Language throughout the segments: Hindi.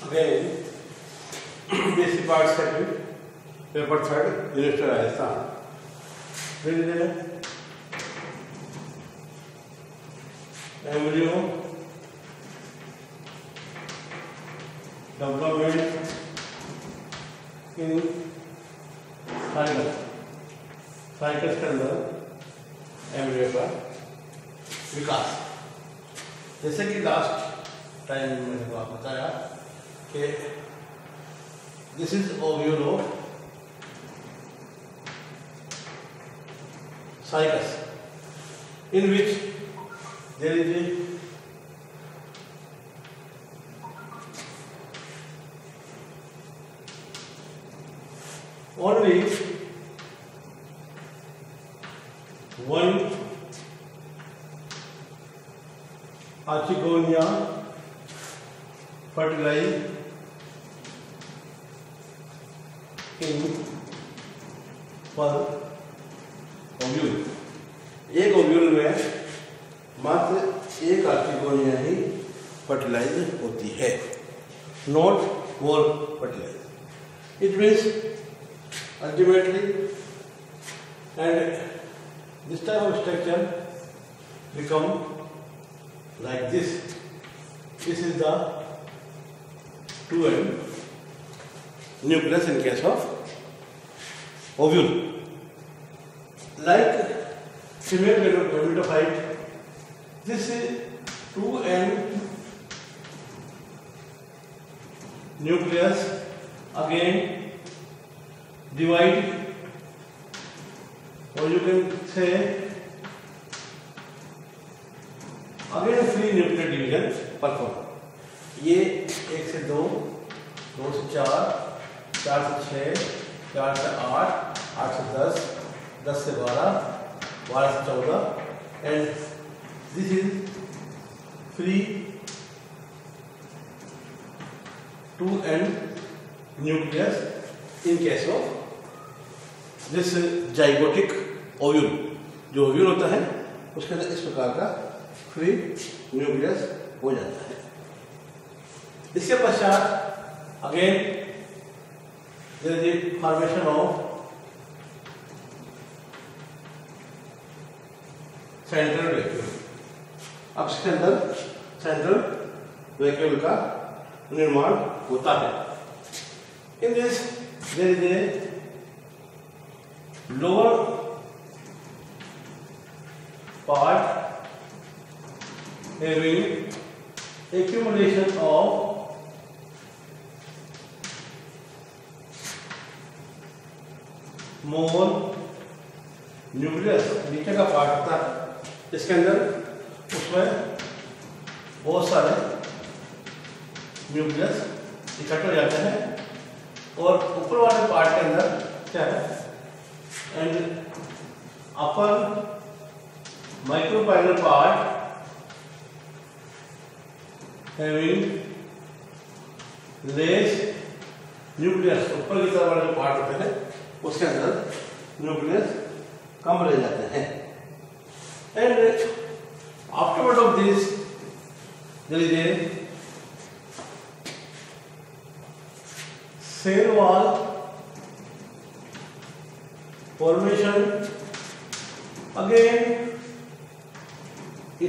Again, this is part second, paper third, University of Rajasthan. Then embryo development in cycas के अंदर एम्ब्रियो का विकास। जैसे कि लास्ट टाइम मैंने आपको बताया कि this is ovule of Cycas in which there is a only one archegonia fertilized in per ovule. एक ओव्यूल में मात्र एक आर्चिगोनिया ही फर्टिलाइज होती है, not more fertilize. It means ultimately, and this type of structure become like this. This is the 2-end nucleus in case of ovule. Like female gametophyte, this is 2-end nucleus again divide, or you can say again free nuclear division perform. ये 1 से 2, 2 से 4, 4 से 6, 4 से 8, 8 से 10, 10 से 12, 12 से 14, and this is free 2-end nucleus in case of this zygotic ovule. जो ओव्यूल होता है उसके अंदर इस प्रकार का फ्री न्यूक्लियस हो जाता है। इसके पश्चात again there is the formation of central vacuole. अब इसके अंदर सेंट्रल वैक्यूल का निर्माण होता है। In this there is a lower part having accumulation of more nucleus। नीचे का पार्ट होता है इसके अंदर, उसमें बहुत सारे न्यूक्लियस इकट्ठे हो जाते हैं, और ऊपर वाले पार्ट के अंदर क्या है, and upper micropinal part having less nucleus। ऊपर की तरफ वाले जो पार्ट होते हैं उसके अंदर न्यूक्लियस कम रह जाते हैं। and afterward of this there is a cell wall formation again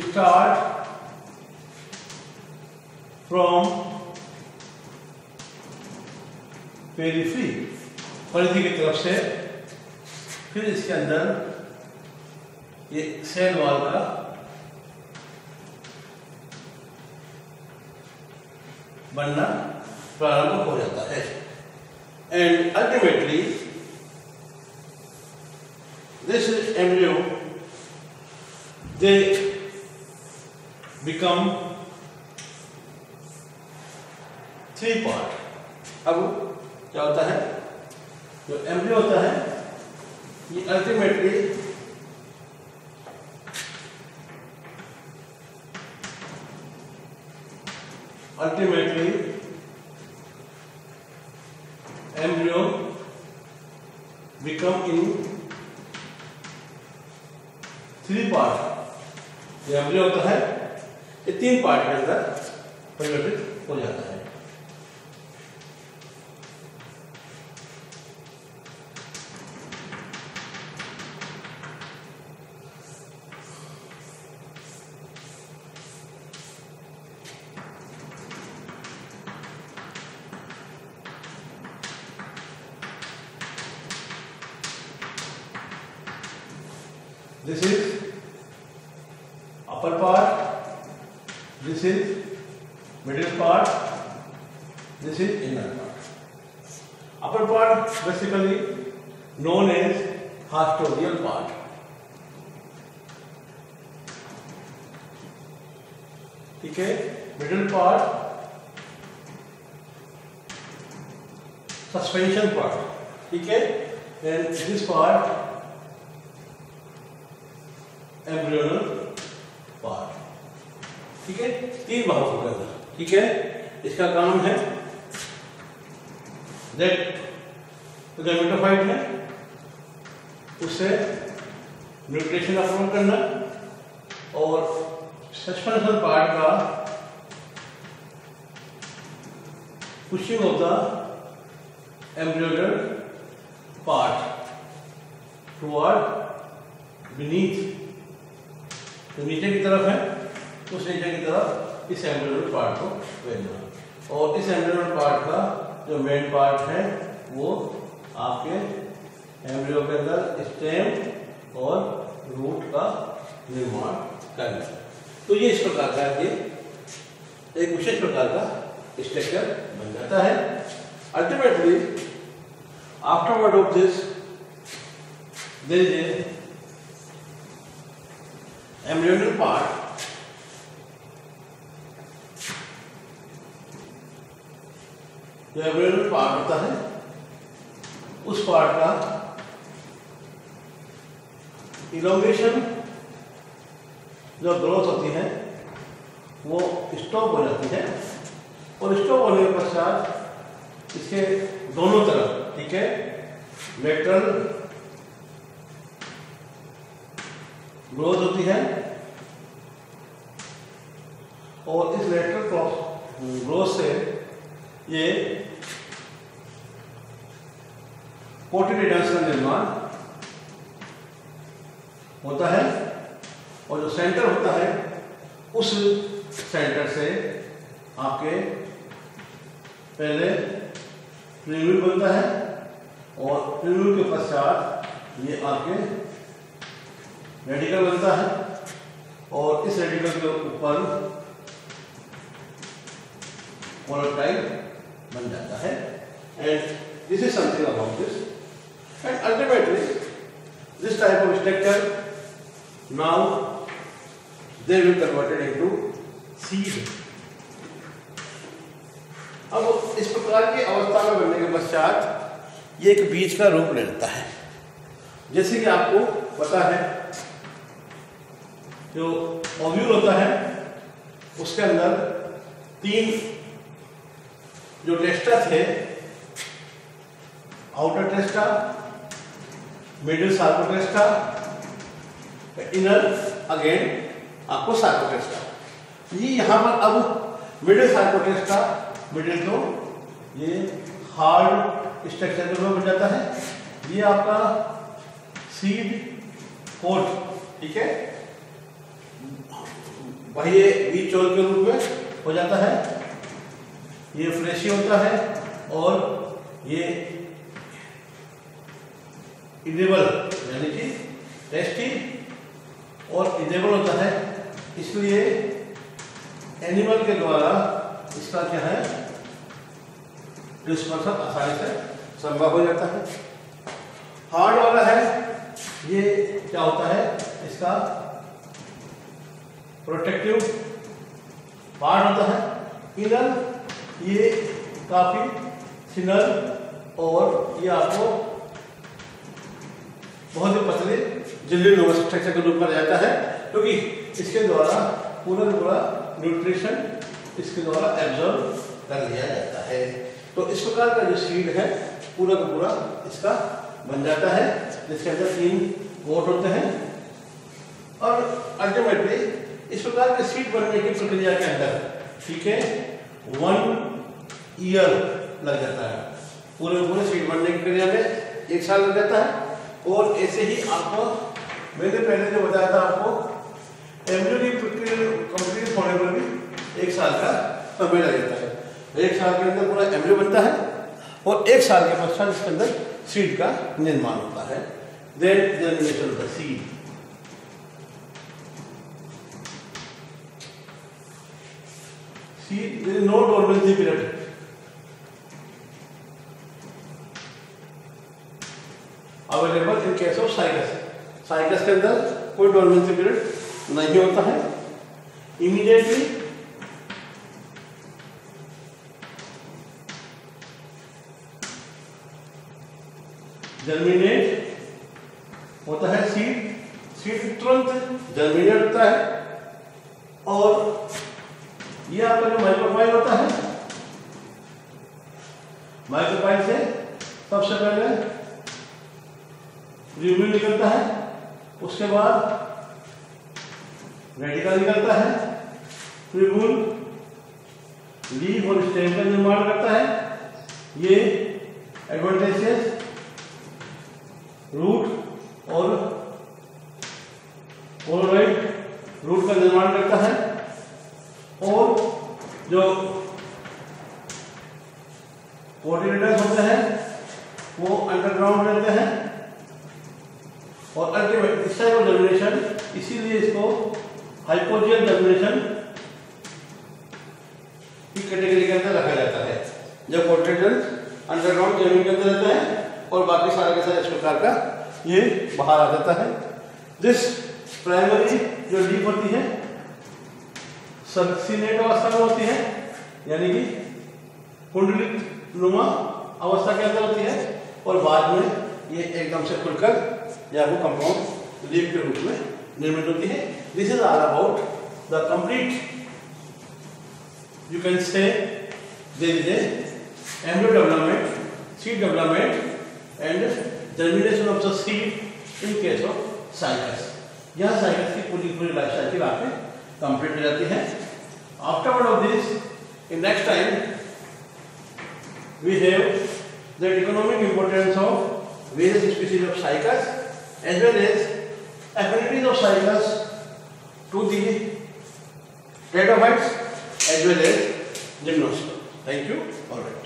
start from periphery, परिधि की तरफ से, फिर इसके अंदर ये सेल वॉल का बनना प्रारंभ हो जाता है। And ultimately this embryo they become 3 part। अब क्या होता है, जो एम्ब्रियो होता है ये ultimately embryo become in 3 part. Embryo होता है ये 3 पार्ट के अंदर परिवर्तित हो जाता है। this is upper part, this is middle part, this is inner part. Upper part basically known as hastoidal part. ठीक है, middle part suspension part, ठीक है, and this part embryonal part, ठीक है, 3 भाग होगा, ठीक है। इसका काम है गैमेटोफाइट है उससे न्यूट्रिशन अपलोड करना, और सस्पेंशन पार्ट का pushing of the embryonal part toward beneath, तो नीचे की तरफ है, उस नीचे की तरफ इस एम्ब्रियोनल पार्ट को भेजना, और इस एम्ब्रियोनल पार्ट का जो मेन पार्ट है वो आपके एम्ब्रियो के अंदर स्टेम और रूट का निर्माण करना। तो ये इस प्रकार का ये एक विशेष प्रकार का स्ट्रक्चर बन जाता है। Ultimately afterward of this there is a embryonal part, जो एम्ब्रियोनल पार्ट होता है उस पार्ट का इलोंगेशन जो ग्रोथ होती है वो स्टॉप हो जाती है, और स्टॉप होने के पश्चात इसके दोनों तरफ, ठीक है, लेटरल ग्रोथ होती है, और इस लेटरल ग्रोथ से ये कोटिलिडन्स का निर्माण होता है, और जो सेंटर होता है उस सेंटर से आपके पहले प्रीव्यूल बनता है, और प्रीव्यूल के पश्चात ये आपके रेडिकल बनता है, और इस रेडिकल के ऊपर वोलेटाइल बन जाता है। And this is something about this, and ultimately this type of structure now they will converted into seed. अब इस प्रकार की अवस्था में बनने के पश्चात ये एक बीज का रूप ले लेता है। जैसे कि आपको पता है जो ओव्यूल होता है उसके अंदर 3 जो टेस्टा थे, आउटर टेस्टा, मिडिल सार्कोटेस्टा, इनर अगेन आपको सार्कोटेस्टा। ये यहाँ पर अब मिडिल सार्कोटेस्टा, मिडिल तो ये हार्ड स्ट्रक्चर के रूप में बन जाता है, ये आपका सीड कोट, ठीक है, बाह्य बीज चोल के रूप में हो जाता है, ये फ्रेशी होता है, और ये इडेबल यानी कि टेस्टी और इडेबल होता है, इसलिए एनिमल के द्वारा इसका क्या है डिस्पर्सन आसानी से संभव हो जाता है। हार्ड वाला है, ये क्या होता है, इसका प्रोटेक्टिव पार्ट होता है। इनर ये काफी थिनर, और ये आपको बहुत ही पतले झिल्ली स्ट्रक्चर के रूप में जाता है, क्योंकि इसके द्वारा पूरा न्यूट्रिशन इसके द्वारा एब्जॉर्ब कर लिया जाता है। तो इस प्रकार का जो सीड है पूरा का पूरा इसका बन जाता है, जिसके अंदर 3 कोट होते हैं, और अल्टीमेटली इस प्रकार के सीड बनने की प्रक्रिया के अंदर, ठीक है, 1 ईयर लग जाता है। पूरे सीड बनने की प्रक्रिया में 1 साल लग जाता है, और ऐसे ही आपको मैंने पहले जो बताया था आपको एम्ब्रियो की प्रक्रिया कंप्लीट होने पर भी 1 साल का समय लग जाता है। 1 साल के अंदर पूरा एम्ब्रियो बनता है, और 1 साल के पश्चात इसके अंदर सीड का निर्माण होता है। Then generation of the seed, See, there is no dormancy period. Available in case of Cycas. Cycas के अंदर कोई डोरमेंसी पीरियड नहीं होता है। इमीडिएटली जर्मिनेट होता है सीड तुरंत जर्मिनेट होता है। और ये आपका जो माइक्रोफाइल होता है, माइक्रोफाइल से सबसे पहले रिव्यूल निकलता है, उसके बाद रेडिकल निकलता है, रिव्यूल लीफ और स्टेम का निर्माण करता है। ये एडवांटेजेस रूट और कोलोइड रूट का निर्माण करता है। और जो कोटिलिडन्स होते हैं वो अंडरग्राउंड रहते हैं। और अल्टीमेट इस टाइप ऑफ जर्मिनेशन, इसीलिए इसको हाइपोजियल जर्मिनेशन की कैटेगरी के अंदर रखा जाता है। जब कोटिलिडन्स अंडरग्राउंड जमीन के अंदर रहते हैं और बाकी सारे के सारे इस प्रकार का ये बाहर आ जाता है। दिस प्राइमरी जो लीफ होती है सक्सिनेट अवस्था में होती है, यानी कि कुंडलित नुमा अवस्था के अंदर होती है। और बाद में ये एकदम से खुलकर या वो कंपाउंड लीफ के रूप में निर्मित होती है। This is all about the complete, you can say there is a embryo development, seed development and germination of the seed in case of Cycas. यह साइकस की पूरी लाइफ साइकिल आपने कंप्लीट हो जाती है। Afterward of this, in next time we have the economic importance of various species of Cycas as well as affinities of cycas to the Pteridophytes as well as Gymnosperms. Thank you. All right.